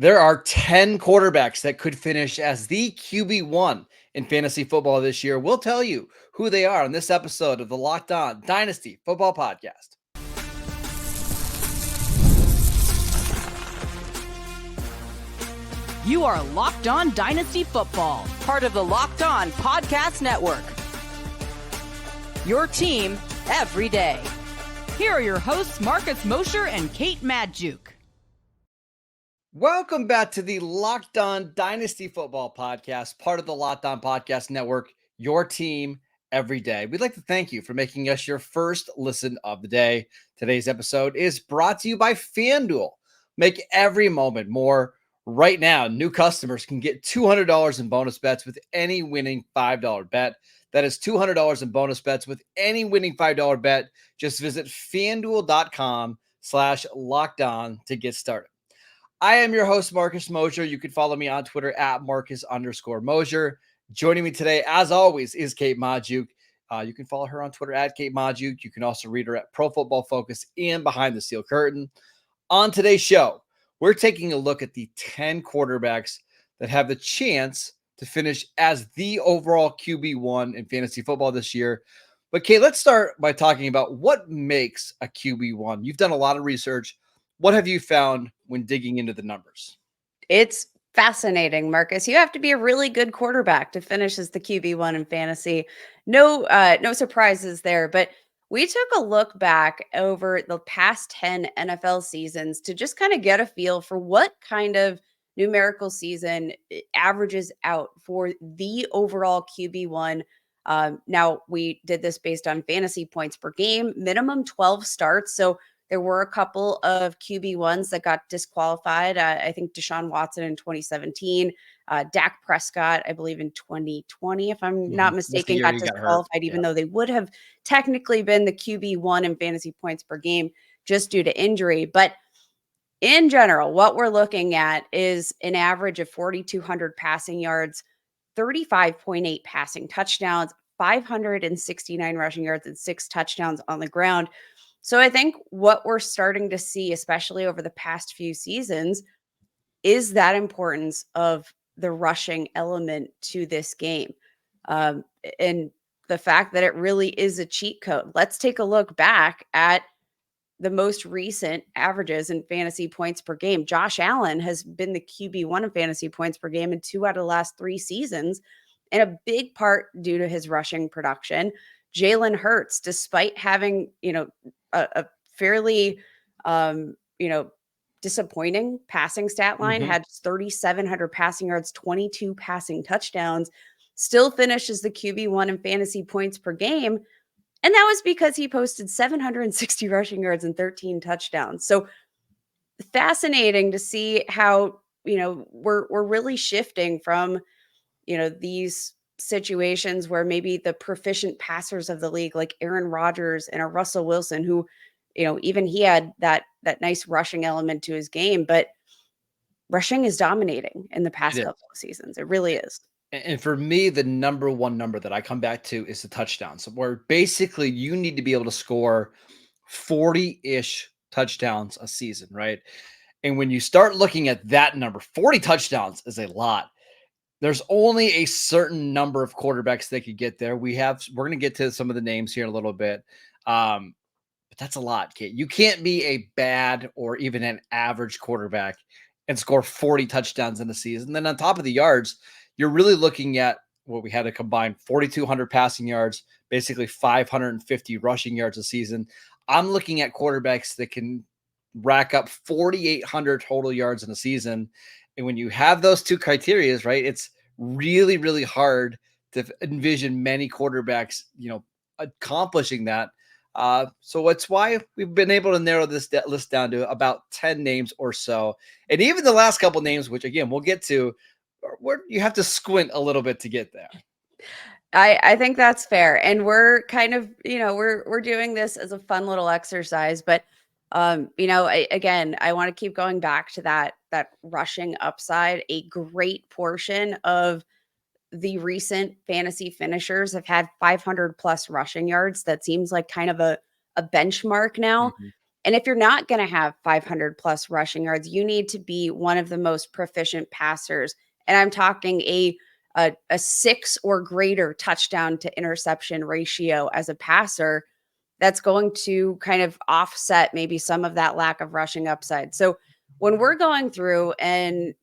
There are 10 quarterbacks that could finish as the QB1 in fantasy football this year. We'll tell you who they are in this episode of the Locked On Dynasty Football Podcast. You are Locked On Dynasty Football, part of the Locked On Podcast Network. Your team every day. Here are your hosts, Marcus Mosher and Kate Madjuk. Welcome back to the Locked On Dynasty Football Podcast, part of the Locked On Podcast Network, your team every day. We'd like to thank you for making us your first listen of the day. Today's episode is brought to you by FanDuel. Make every moment more. Right now, new customers can get $200 in bonus bets with any winning $5 bet. That is $200 in bonus bets with any winning $5 bet. Just visit FanDuel.com/lockedon to get started. I am your host, Marcus Mosher. You can follow me on Twitter at Marcus_Mosher. Joining me today, as always, is Kate Madjuk. You can follow her on Twitter at Kate Madjuk. You can also read her at Pro Football Focus and Behind the Steel Curtain. On today's show, we're taking a look at the 10 quarterbacks that have the chance to finish as the overall QB1 in fantasy football this year. But Kate, let's start by talking about what makes a QB1. You've done a lot of research. What have you found when digging into the numbers? It's fascinating, Marcus. You have to be a really good quarterback to finish as the QB1 in fantasy. No surprises there, but we took a look back over the past 10 NFL seasons to just kind of get a feel for what kind of numerical season averages out for the overall QB1. Now, we did this based on fantasy points per game, minimum 12 starts. So there were a couple of QB1s that got disqualified. I think Deshaun Watson in 2017, Dak Prescott, I believe in 2020, if I'm not mistaken, got disqualified, even though they would have technically been the QB1 in fantasy points per game just due to injury. But in general, what we're looking at is an average of 4,200 passing yards, 35.8 passing touchdowns, 569 rushing yards, and 6 touchdowns on the ground. So I think what we're starting to see, especially over the past few seasons, is that importance of the rushing element to this game. And the fact that it really is a cheat code. Let's take a look back at the most recent averages in fantasy points per game. Josh Allen has been the QB1 in fantasy points per game in 2 out of the last 3 seasons, and a big part due to his rushing production. Jalen Hurts, despite having, a fairly, disappointing passing stat line, had 3,700 passing yards, 22 passing touchdowns, still finishes the QB1 in fantasy points per game. And that was because he posted 760 rushing yards and 13 touchdowns. So fascinating to see how, we're really shifting from, these situations where maybe the proficient passers of the league, like Aaron Rodgers and a Russell Wilson, who, even he had that nice rushing element to his game, but rushing is dominating in the past couple of seasons. It really is. And for me, the number one number that I come back to is the touchdowns, where basically you need to be able to score 40-ish touchdowns a season, right? And when you start looking at that number, 40 touchdowns is a lot. There's only a certain number of quarterbacks that could get there. We're going to get to some of the names here in a little bit. But that's a lot, Kate. You can't be a bad or even an average quarterback and score 40 touchdowns in a season. Then on top of the yards, you're really looking at what we had to combine 4,200 passing yards, basically 550 rushing yards a season. I'm looking at quarterbacks that can rack up 4,800 total yards in a season. And when you have those two criterias, right, it's really, really hard to envision many quarterbacks, accomplishing that. So it's why we've been able to narrow this list down to about 10 names or so. And even the last couple names, which again, we'll get to, where you have to squint a little bit to get there. I think that's fair. And we're kind of, we're doing this as a fun little exercise, but I want to keep going back to that rushing upside. A great portion of the recent fantasy finishers have had 500 plus rushing yards. That seems like kind of a benchmark now. And if you're not going to have 500 plus rushing yards, you need to be one of the most proficient passers. And I'm talking a 6 or greater touchdown to interception ratio as a passer. That's going to kind of offset maybe some of that lack of rushing upside. So when we're going through and,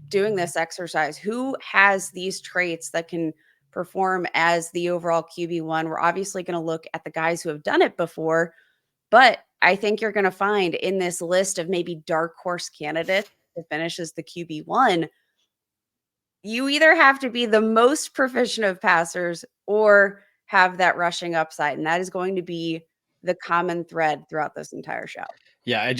doing this exercise, who has these traits that can perform as the overall QB1? We're obviously going to look at the guys who have done it before, but I think you're going to find in this list of maybe dark horse candidates to finish as the QB1, you either have to be the most proficient of passers or have that rushing upside. And that is going to be the common thread throughout this entire show. Yeah,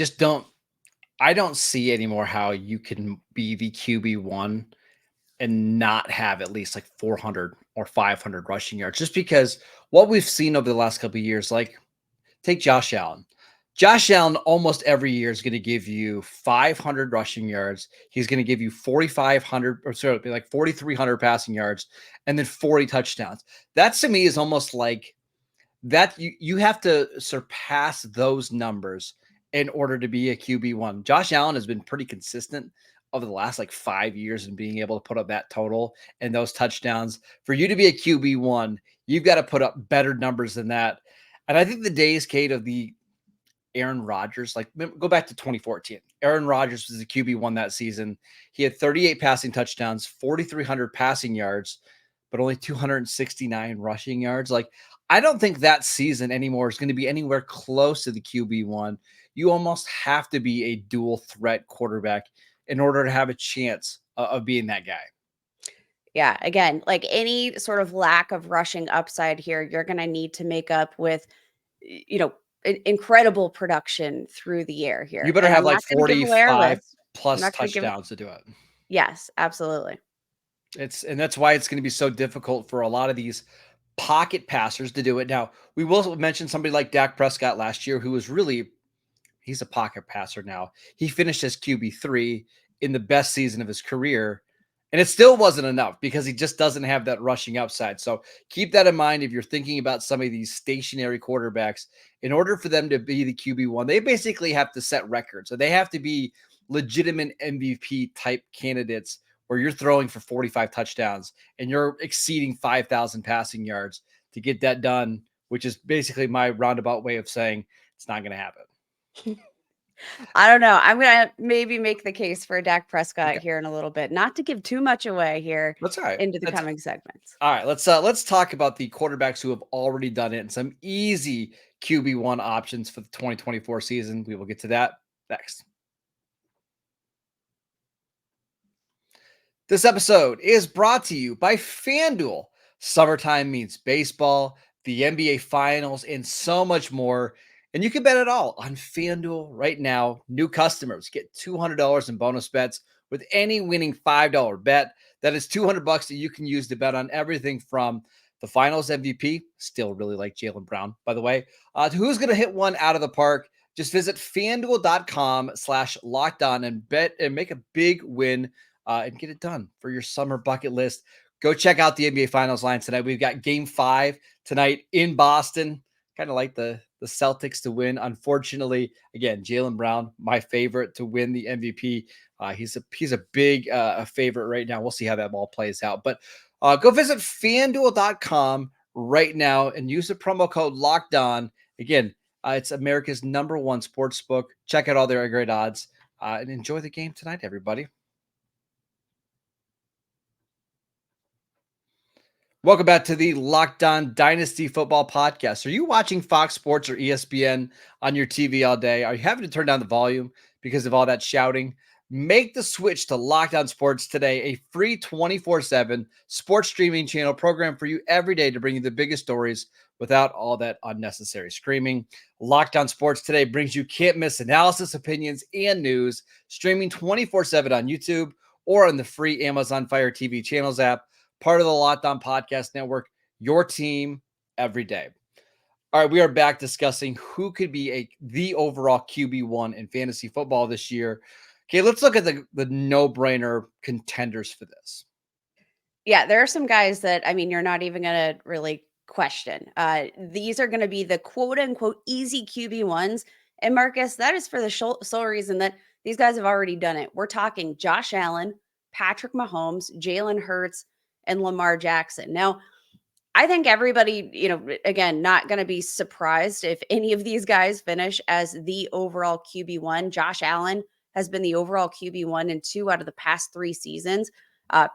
I don't see anymore how you can be the QB1 and not have at least like 400 or 500 rushing yards, just because what we've seen over the last couple of years, like take Josh Allen. Josh Allen almost every year is going to give you 500 rushing yards. He's going to give you 4,500 or sorry, like 4,300 passing yards and then 40 touchdowns. That to me is almost like that you have to surpass those numbers in order to be a QB1. Josh Allen has been pretty consistent over the last like 5 years in being able to put up that total and those touchdowns. For you to be a QB1, you've got to put up better numbers than that. And I think the days, Kate, of the Aaron Rodgers, like go back to 2014. Aaron Rodgers was the QB1 that season. He had 38 passing touchdowns, 4,300 passing yards, but only 269 rushing yards. Like, I don't think that season anymore is going to be anywhere close to the QB1. You almost have to be a dual threat quarterback in order to have a chance of being that guy. Yeah, again, like any sort of lack of rushing upside here, you're going to need to make up with, incredible production through the air here. You better And have I'm like not going to give away our 45 list. I'm plus not going to give. touchdowns to do it. Yes, absolutely. And that's why it's going to be so difficult for a lot of these pocket passers to do it. Now, we will mention somebody like Dak Prescott last year, who was really, he's a pocket passer now. He finished as QB3 in the best season of his career, and it still wasn't enough because he just doesn't have that rushing upside. So keep that in mind if you're thinking about some of these stationary quarterbacks. In order for them to be the QB1, they basically have to set records. So they have to be legitimate MVP type candidates where you're throwing for 45 touchdowns and you're exceeding 5,000 passing yards to get that done, which is basically my roundabout way of saying it's not going to happen. I don't know. I'm going to maybe make the case for Dak Prescott here in a little bit, not to give too much away here That's all right. into the coming segments. All right, let's talk about the quarterbacks who have already done it and some easy QB1 options for the 2024 season. We will get to that next. This episode is brought to you by FanDuel. Summertime means baseball, the NBA Finals, and so much more. And you can bet it all on FanDuel right now. New customers get $200 in bonus bets with any winning $5 bet. That is $200 that you can use to bet on everything from the Finals MVP, still really like Jaylen Brown, by the way, to who's going to hit one out of the park. Just visit FanDuel.com/lockedon and bet and make a big win and get it done for your summer bucket list. Go check out the NBA Finals line tonight. We've got Game 5 tonight in Boston. Kind of like the Celtics to win. Unfortunately, again, Jaylen Brown, my favorite to win the MVP. He's a big favorite right now. We'll see how that ball plays out. But go visit FanDuel.com right now and use the promo code LOCKEDON. Again, it's America's #1 sportsbook. Check out all their great odds and enjoy the game tonight, everybody. Welcome back to the Locked On Dynasty Football Podcast. Are you watching Fox Sports or ESPN on your TV all day? Are you having to turn down the volume because of all that shouting? Make the switch to Locked On Sports today, a free 24/7 sports streaming channel program for you every day to bring you the biggest stories without all that unnecessary screaming. Locked On Sports today brings you can't-miss analysis, opinions, and news, streaming 24/7 on YouTube or on the free Amazon Fire TV channels app. Part of the Locked On Podcast Network, your team every day. All right, we are back discussing who could be the overall QB1 in fantasy football this year. Okay, let's look at the no-brainer contenders for this. Yeah, there are some guys that, I mean, you're not even going to really question. These are going to be the quote unquote easy QB1s. And Marcus, that is for the sole reason that these guys have already done it. We're talking Josh Allen, Patrick Mahomes, Jalen Hurts, and Lamar Jackson. Now, I think everybody, again, not going to be surprised if any of these guys finish as the overall QB1. Josh Allen has been the overall QB1 in 2 out of the past 3 seasons.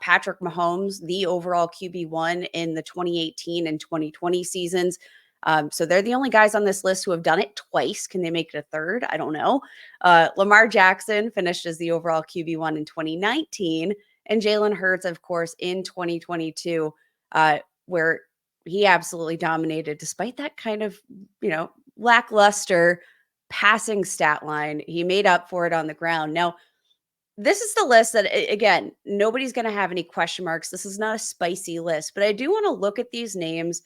Patrick Mahomes, the overall QB1 in the 2018 and 2020 seasons. So they're the only guys on this list who have done it twice. Can they make it a third? I don't know. Lamar Jackson finished as the overall QB1 in 2019, and Jalen Hurts, of course, in 2022, where he absolutely dominated despite that kind of, lackluster passing stat line. He made up for it on the ground. Now, this is the list that, again, nobody's going to have any question marks. This is not a spicy list, but I do want to look at these names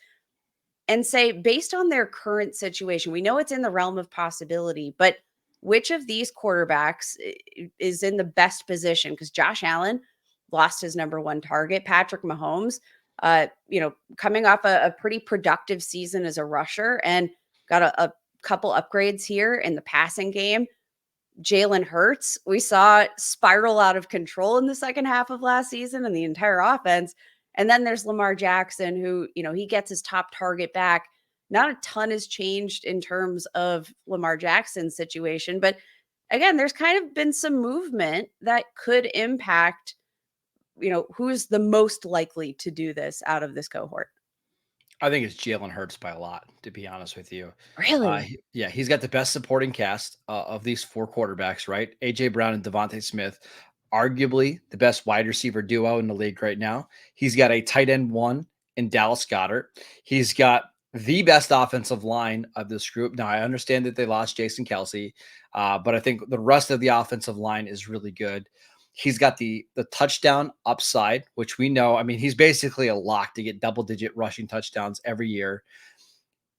and say, based on their current situation, we know it's in the realm of possibility, but which of these quarterbacks is in the best position? Because Josh Allen lost his number 1 target. Patrick Mahomes, coming off a pretty productive season as a rusher and got a couple upgrades here in the passing game. Jalen Hurts, we saw spiral out of control in the second half of last season and the entire offense. And then there's Lamar Jackson, who, he gets his top target back. Not a ton has changed in terms of Lamar Jackson's situation. But again, there's kind of been some movement that could impact, who's the most likely to do this out of this cohort. I think it's Jalen Hurts by a lot, to be honest with you. Really? Yeah, he's got the best supporting cast of these 4 quarterbacks, right? AJ Brown and Devontae Smith, arguably the best wide receiver duo in the league right now. He's got a tight end 1 in Dallas Goedert. He's got the best offensive line of this group. Now, I understand that they lost Jason Kelsey, but I think the rest of the offensive line is really good. He's got the touchdown upside, which we know. I mean, he's basically a lock to get double-digit rushing touchdowns every year.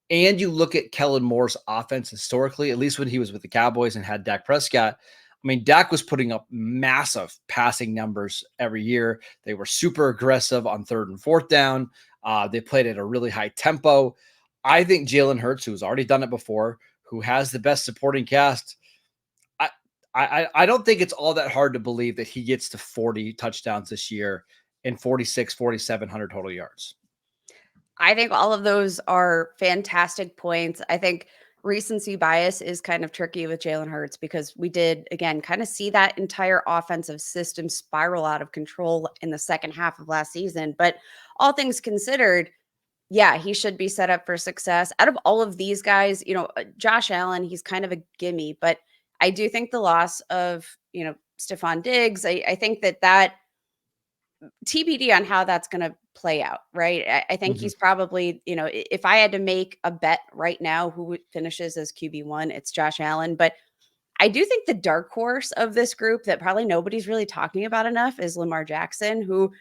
And you look at Kellen Moore's offense historically, at least when he was with the Cowboys and had Dak Prescott. I mean, Dak was putting up massive passing numbers every year. They were super aggressive on 3rd and 4th down. They played at a really high tempo. I think Jalen Hurts, who's already done it before, who has the best supporting cast, I don't think it's all that hard to believe that he gets to 40 touchdowns this year and 4,700 total yards. I think all of those are fantastic points. I think recency bias is kind of tricky with Jalen Hurts because we did, again, kind of see that entire offensive system spiral out of control in the second half of last season. But all things considered, yeah, he should be set up for success. Out of all of these guys, Josh Allen, he's kind of a gimme, but I do think the loss of, Stephon Diggs, I think that TBD on how that's going to play out, right? I think he's probably, if I had to make a bet right now who finishes as QB1, it's Josh Allen. But I do think the dark horse of this group that probably nobody's really talking about enough is Lamar Jackson, who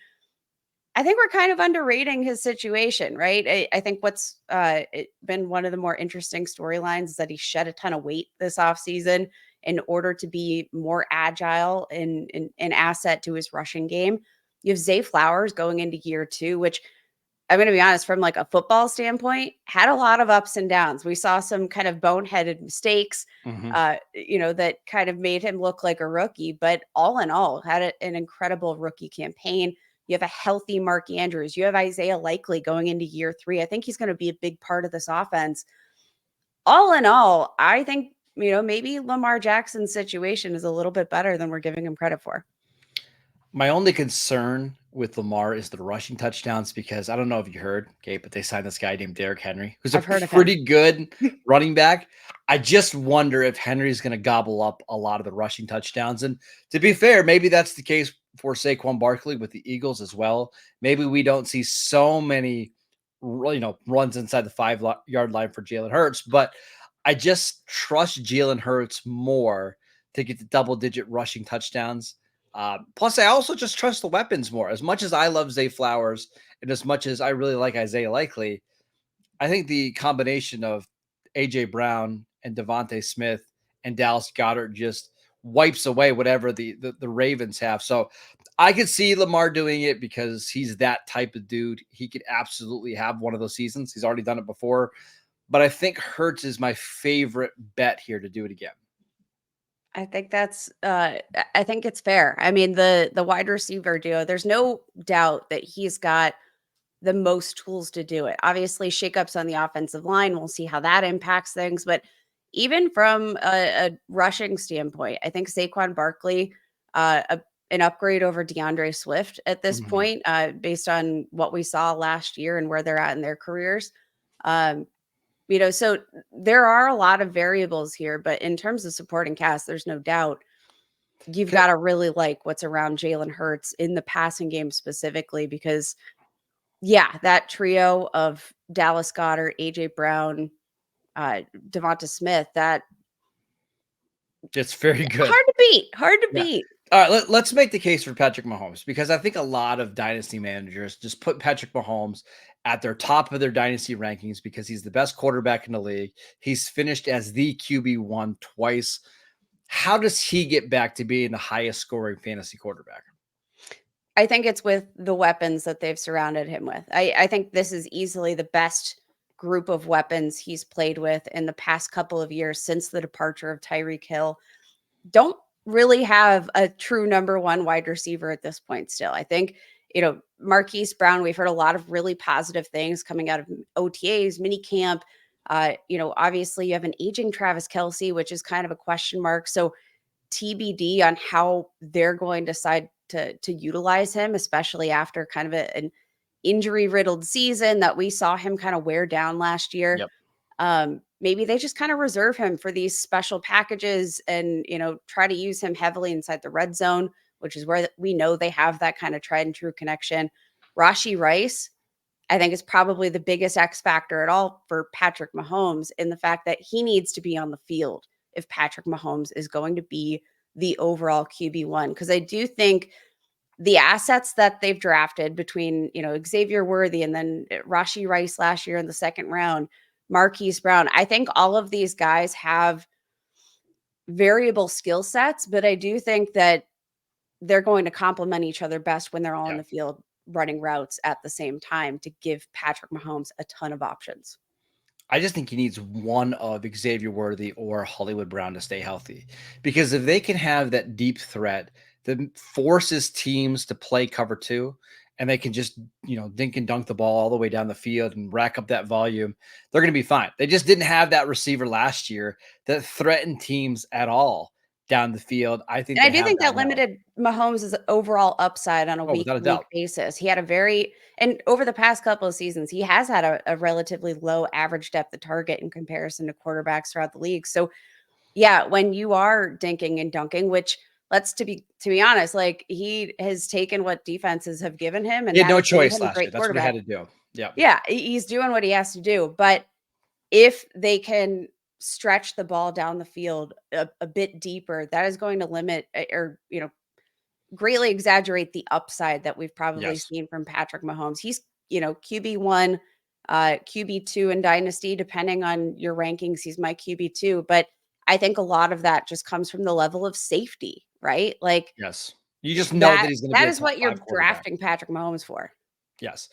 I think we're kind of underrating his situation, right? I think what's been one of the more interesting storylines is that he shed a ton of weight this offseason in order to be more agile and an asset to his rushing game. You have Zay Flowers going into year 2, which I'm going to be honest, from like a football standpoint, had a lot of ups and downs. We saw some kind of boneheaded mistakes, that kind of made him look like a rookie, but all in all, had an incredible rookie campaign. You have a healthy Mark Andrews. You have Isaiah Likely going into year 3. I think he's going to be a big part of this offense. All in all, I think, maybe Lamar Jackson's situation is a little bit better than we're giving him credit for. My only concern with Lamar is the rushing touchdowns because I don't know if you heard, Gabe, but they signed this guy named Derrick Henry, who's a pretty good running back. I just wonder if Henry's going to gobble up a lot of the rushing touchdowns. And to be fair, maybe that's the case for Saquon Barkley with the Eagles as well. Maybe we don't see so many, runs inside the 5-yard line for Jalen Hurts, but I just trust Jalen Hurts more to get the double-digit rushing touchdowns. Plus, I also just trust the weapons more. As much as I love Zay Flowers and as much as I really like Isaiah Likely, I think the combination of A.J. Brown and Devontae Smith and Dallas Goedert just wipes away whatever the Ravens have. So I could see Lamar doing it because he's that type of dude. He could absolutely have one of those seasons. He's already done it before. But I think Hurts is my favorite bet here to do it again. I think I think it's fair. I mean, the wide receiver duo, there's no doubt that he's got the most tools to do it. Obviously, shakeups on the offensive line, we'll see how that impacts things. But even from a rushing standpoint, I think Saquon Barkley, an upgrade over DeAndre Swift at this point, based on what we saw last year and where they're at in their careers. Um, so there are a lot of variables here, but in terms of supporting cast, there's no doubt you've got to really like what's around Jalen Hurts in the passing game specifically, because that trio of Dallas Goedert, AJ Brown, Devonta Smith, that it's very good. Hard to beat. All right, let's make the case for Patrick Mahomes, because I think a lot of dynasty managers just put Patrick Mahomes at their top of their dynasty rankings because he's the best quarterback in the league. He's finished as the QB1 twice. How does he get back to being the highest scoring fantasy quarterback? I think it's with the weapons that they've surrounded him with. I think this is easily the best group of weapons he's played with in the past couple of years since the departure of Tyreek Hill. Don't really have a true number one wide receiver at this point still. I think, Marquise Brown, we've heard a lot of really positive things coming out of OTAs, mini camp. Obviously you have an aging Travis Kelce, which is kind of a question mark. So TBD on how they're going to decide to utilize him, especially after kind of an injury-riddled season that we saw him kind of wear down last year. Yep. Maybe they just kind of reserve him for these special packages and, try to use him heavily inside the red zone, which is where we know they have that kind of tried and true connection. Rashee Rice, I think, is probably the biggest X factor at all for Patrick Mahomes, in the fact that he needs to be on the field if Patrick Mahomes is going to be the overall QB1. Because I do think the assets that they've drafted between, Xavier Worthy and then Rashee Rice last year in the second round, Marquise Brown, I think all of these guys have variable skill sets, but I do think that they're going to complement each other best when they're all in the field running routes at the same time to give Patrick Mahomes a ton of options. I just think he needs one of Xavier Worthy or Hollywood Brown to stay healthy, because if they can have that deep threat that forces teams to play cover two, and they can just, dink and dunk the ball all the way down the field and rack up that volume, they're going to be fine. They just didn't have that receiver last year that threatened teams at all down the field. I think, and I do think that limited Mahomes' overall upside on a week-to-week basis. He had and over the past couple of seasons, he has had a relatively low average depth of target in comparison to quarterbacks throughout the league. So, when you are dinking and dunking, which, to be honest, like, he has taken what defenses have given him, and he had no choice last year. That's what he had to do. Yeah, he's doing what he has to do. But if they can stretch the ball down the field a bit deeper, that is going to limit or greatly exaggerate the upside that we've probably seen from Patrick Mahomes. He's QB1, QB2 in Dynasty, depending on your rankings. He's my QB2, but I think a lot of that just comes from the level of safety, right? Like, yes, you just know that he's going to be. That is what you're drafting Patrick Mahomes for. Yes.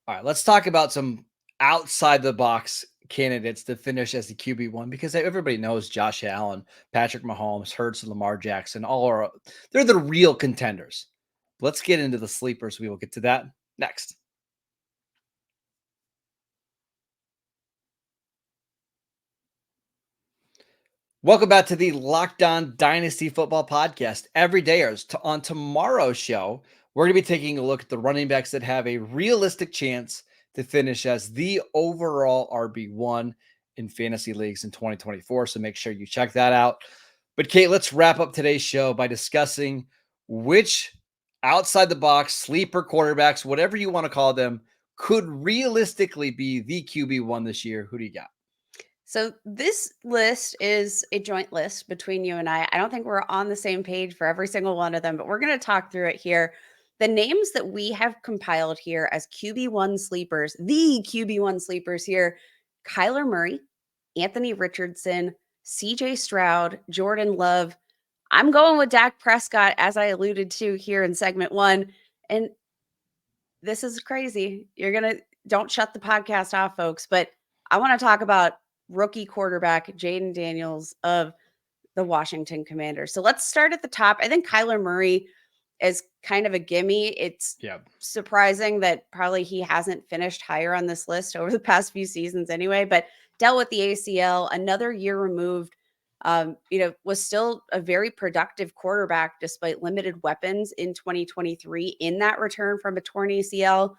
All right, let's talk about some outside the box candidates to finish as the QB1, because everybody knows Josh Allen, Patrick Mahomes, Hurts, and Lamar Jackson. They're the real contenders. Let's get into the sleepers. We will get to that next. Welcome back to the Locked On Dynasty Football Podcast. Every day on tomorrow's show, we're going to be taking a look at the running backs that have a realistic chance to finish as the overall RB1 in fantasy leagues in 2024. So make sure you check that out. But Kate, let's wrap up today's show by discussing which outside the box sleeper quarterbacks, whatever you want to call them, could realistically be the QB1 this year. Who do you got? So this list is a joint list between you and I. I don't think we're on the same page for every single one of them, but we're going to talk through it here. The names that we have compiled here as QB1 sleepers, the QB1 sleepers here: Kyler Murray, Anthony Richardson, CJ Stroud, Jordan Love, I'm going with Dak Prescott, as I alluded to here in segment 1. And this is crazy. Don't shut the podcast off, folks, but I want to talk about rookie quarterback Jaden Daniels of the Washington Commanders. So let's start at the top. I think Kyler Murray is kind of a gimme. It's surprising that probably he hasn't finished higher on this list over the past few seasons anyway, but dealt with the ACL, another year removed, was still a very productive quarterback despite limited weapons in 2023 in that return from a torn ACL.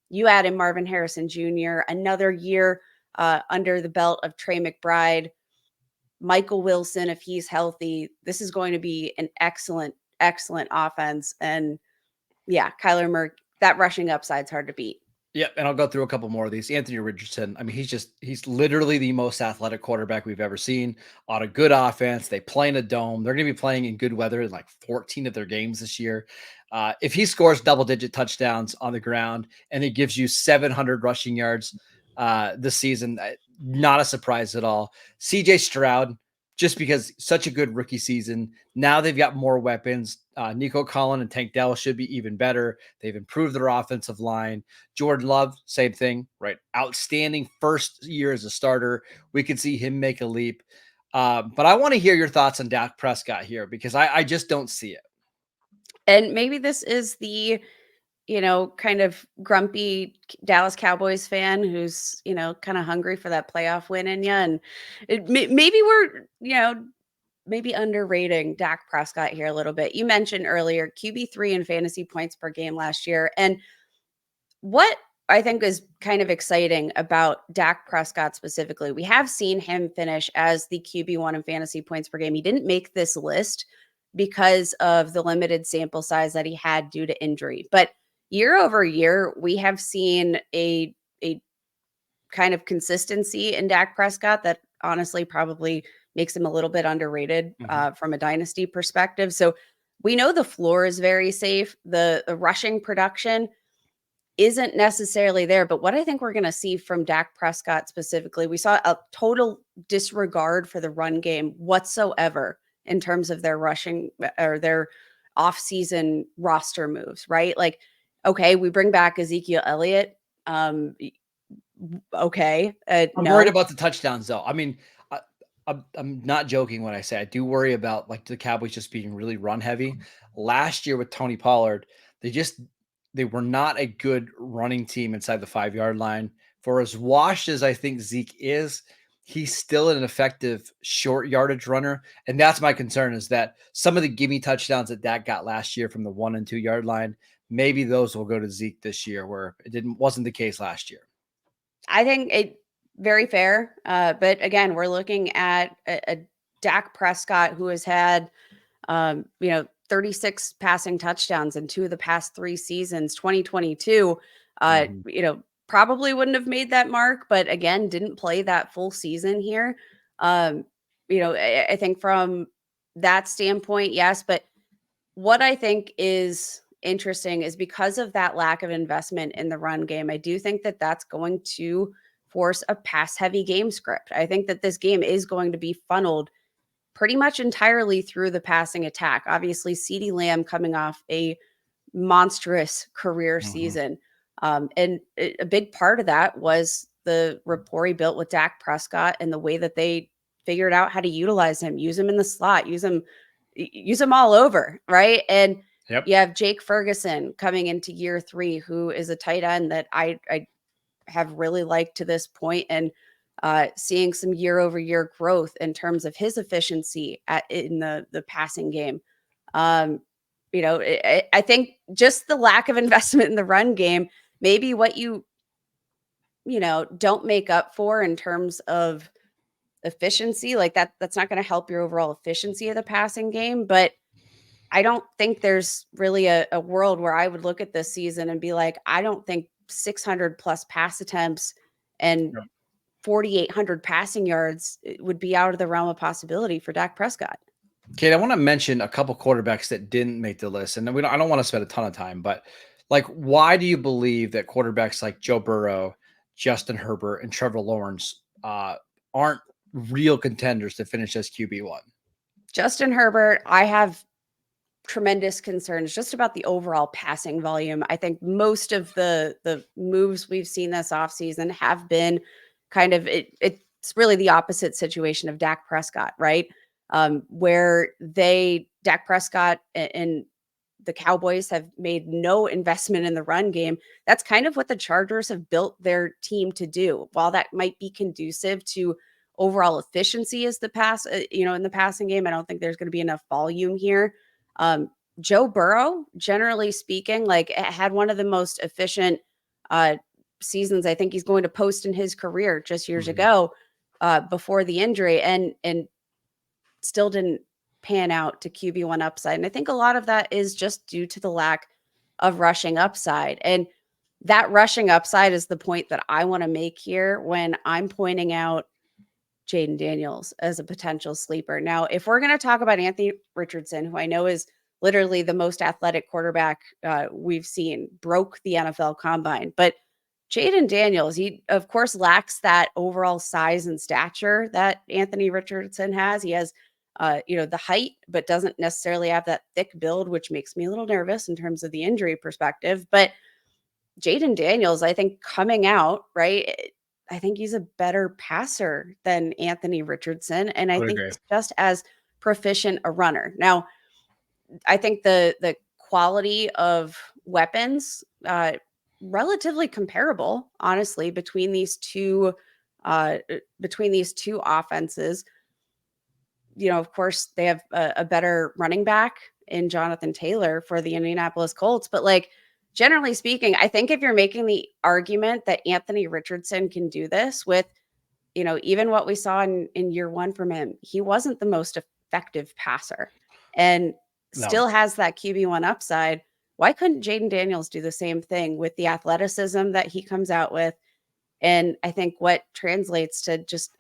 You add in Marvin Harrison Jr., another year under the belt of Trey McBride, Michael Wilson, if he's healthy. This is going to be an excellent offense. And yeah, Kyler Murray, that rushing upside's hard to beat. Yep, and I'll go through a couple more of these. Anthony Richardson, I mean, he's literally the most athletic quarterback we've ever seen on a good offense. They play in a dome. They're going to be playing in good weather in like 14 of their games this year. If he scores double-digit touchdowns on the ground and it gives you 700 rushing yards this season, not a surprise at all. CJ Stroud, just because such a good rookie season. Now they've got more weapons. Nico Collin and Tank Dell should be even better. They've improved their offensive line. Jordan Love, same thing, right? Outstanding first year as a starter. We could see him make a leap. But I want to hear your thoughts on Dak Prescott here because I just don't see it. And maybe this is the, kind of grumpy Dallas Cowboys fan who's, kind of hungry for that playoff win in you. And maybe we're, maybe underrating Dak Prescott here a little bit. You mentioned earlier QB3 in fantasy points per game last year. And what I think is kind of exciting about Dak Prescott specifically, we have seen him finish as the QB1 in fantasy points per game. He didn't make this list because of the limited sample size that he had due to injury. But year over year, we have seen a kind of consistency in Dak Prescott that honestly probably makes him a little bit underrated from a dynasty perspective. So we know the floor is very safe. The rushing production isn't necessarily there. But what I think we're going to see from Dak Prescott specifically, we saw a total disregard for the run game whatsoever in terms of their rushing or their off-season roster moves, right? Like, okay, we bring back Ezekiel Elliott. Okay. I'm worried about the touchdowns, though. I mean, I'm not joking when I say I do worry about like the Cowboys just being really run heavy. Last year with Tony Pollard, they were not a good running team inside the 5-yard line. For as washed as I think Zeke is, he's still an effective short yardage runner. And that's my concern, is that some of the gimme touchdowns that Dak got last year from the 1 and 2 yard line, maybe those will go to Zeke this year, where it wasn't the case last year. I think it very fair. But again, we're looking at a Dak Prescott who has had, 36 passing touchdowns in 2 of the past 3 seasons. 2022, probably wouldn't have made that mark, but again, didn't play that full season here. I think from that standpoint, yes. But what I think is interesting is because of that lack of investment in the run game, I do think that that's going to force a pass heavy game script. I think that this game is going to be funneled pretty much entirely through the passing attack. Obviously, CeeDee Lamb coming off a monstrous career season. And a big part of that was the rapport he built with Dak Prescott and the way that they figured out how to utilize him, use him in the slot, use him all over, right? And you have Jake Ferguson coming into year 3, who is a tight end that I have really liked to this point, and seeing some year over year growth in terms of his efficiency in the passing game. I think just the lack of investment in the run game, maybe what you don't make up for in terms of efficiency, like that's not going to help your overall efficiency of the passing game. But I don't think there's really a world where I would look at this season and be like, I don't think 600 plus pass attempts and 4,800 passing yards would be out of the realm of possibility for Dak Prescott. Kate, I want to mention a couple quarterbacks that didn't make the list. And I don't want to spend a ton of time, but like, why do you believe that quarterbacks like Joe Burrow, Justin Herbert, and Trevor Lawrence aren't real contenders to finish as QB1? Justin Herbert, I have tremendous concerns just about the overall passing volume. I think most of the moves we've seen this offseason have been kind of it's really the opposite situation of Dak Prescott, right? Where Dak Prescott and the Cowboys have made no investment in the run game. That's kind of what the Chargers have built their team to do. While that might be conducive to overall efficiency as the in the passing game, I don't think there's going to be enough volume here. Joe Burrow, generally speaking, like had one of the most efficient seasons I think he's going to post in his career just years ago before the injury, and still didn't pan out to QB1 upside. And I think a lot of that is just due to the lack of rushing upside. And that rushing upside is the point that I want to make here when I'm pointing out Jaden Daniels as a potential sleeper. Now, if we're going to talk about Anthony Richardson, who I know is literally the most athletic quarterback we've seen, broke the NFL combine, but Jaden Daniels, he of course lacks that overall size and stature that Anthony Richardson has. He has, the height, but doesn't necessarily have that thick build, which makes me a little nervous in terms of the injury perspective. But Jaden Daniels, I think coming out, right, I think he's a better passer than Anthony Richardson. And I think he's just as proficient a runner. Now, I think the quality of weapons, relatively comparable, honestly, between these two offenses. Of course, they have a better running back in Jonathan Taylor for the Indianapolis Colts. But like, generally speaking, I think if you're making the argument that Anthony Richardson can do this with, even what we saw in year one from him, he wasn't the most effective passer and still has that QB1 upside. Why couldn't Jaden Daniels do the same thing with the athleticism that he comes out with? And I think what translates to just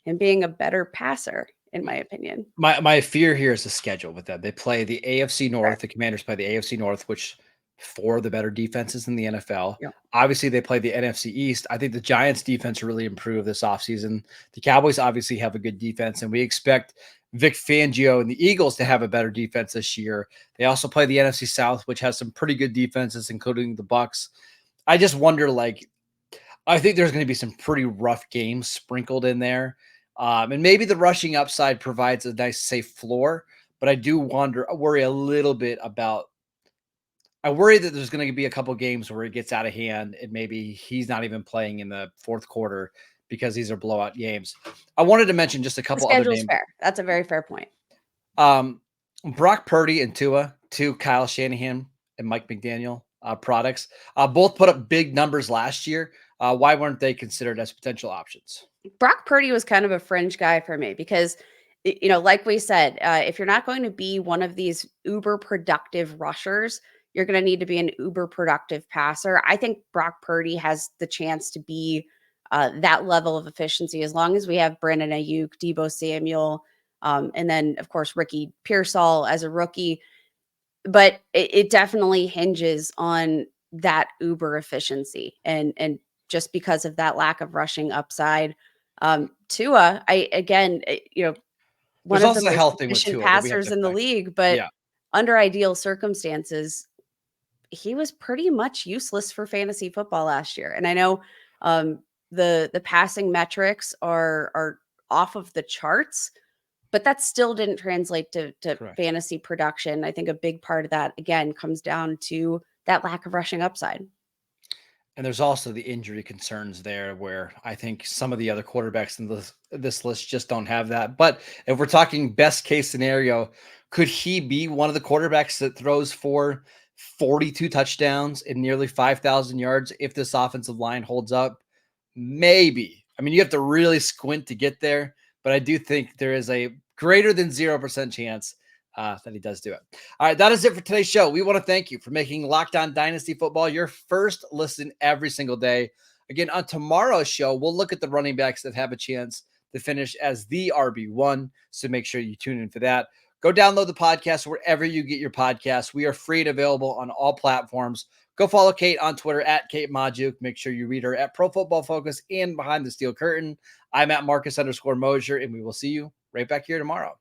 him being a better passer, in my opinion. My fear here is the schedule with them. They play the AFC North. The Commanders play the AFC North, which for the better defenses in the NFL. Yeah. Obviously, they play the NFC East. I think the Giants' defense really improved this offseason. The Cowboys obviously have a good defense, and we expect Vic Fangio and the Eagles to have a better defense this year. They also play the NFC South, which has some pretty good defenses, including the Bucs. I just wonder, I think there's going to be some pretty rough games sprinkled in there. And maybe the rushing upside provides a nice, safe floor, but I do worry a little bit about. I worry that there's going to be a couple games where it gets out of hand and maybe he's not even playing in the fourth quarter because these are blowout games. I wanted to mention just a couple other names. Fair. That's a very fair point. Brock Purdy and Tua, two Kyle Shanahan and Mike McDaniel products, both put up big numbers last year. Why weren't they considered as potential options? Brock Purdy was kind of a fringe guy for me because, like we said, if you're not going to be one of these uber productive rushers, you're going to need to be an uber productive passer. I think Brock Purdy has the chance to be that level of efficiency as long as we have Brandon Ayuk, Deebo Samuel, and then, of course, Ricky Pearsall as a rookie. But it definitely hinges on that uber efficiency and just because of that lack of rushing upside. Tua, one of the most efficient passers in the league, but under ideal circumstances, he was pretty much useless for fantasy football last year. And I know the passing metrics are off of the charts, but that still didn't translate to fantasy production. I think a big part of that, again, comes down to that lack of rushing upside. And there's also the injury concerns there where I think some of the other quarterbacks in this list just don't have that. But if we're talking best case scenario, could he be one of the quarterbacks that throws for 42 touchdowns and nearly 5,000 yards if this offensive line holds up? Maybe. I mean, you have to really squint to get there, but I do think there is a greater than 0% chance that he does do it. All right, that is it for today's show. We want to thank you for making Locked On Dynasty Football your first listen every single day. Again, on tomorrow's show, we'll look at the running backs that have a chance to finish as the RB1, so make sure you tune in for that. Go download the podcast wherever you get your podcasts. We are free and available on all platforms. Go follow Kate on Twitter at Kate Majuk. Make sure you read her at Pro Football Focus and Behind the Steel Curtain. I'm at Marcus_Mosher, and we will see you right back here tomorrow.